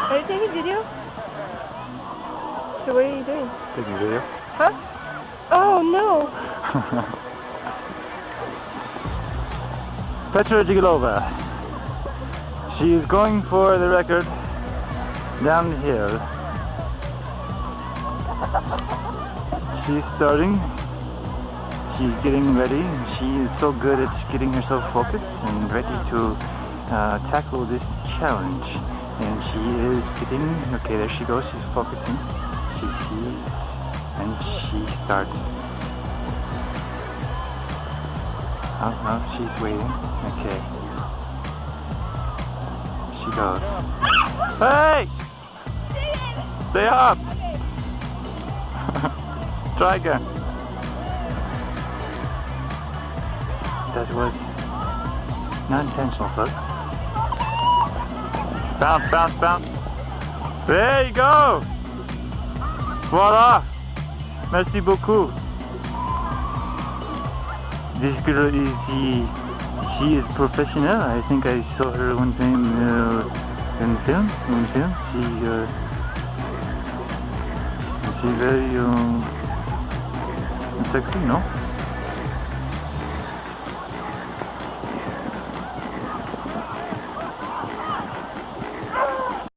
Are you taking video? So what are you doing? Taking video. Huh? Oh no! Petra Jigalova. She is going for the record down the hill. She's starting. She's getting ready. She is so good at getting herself focused and ready to tackle this challenge. And she is getting, okay, there she goes. She's focusing. She sees and she starts. Oh, she's waiting. Okay. She goes. Hey! Stay up! Try again. That was not intentional, folks. Bounce, bounce, bounce. There you go! Voila! Merci beaucoup. This girl is she is professional. I think I saw her one time in film. She's very sexy, no?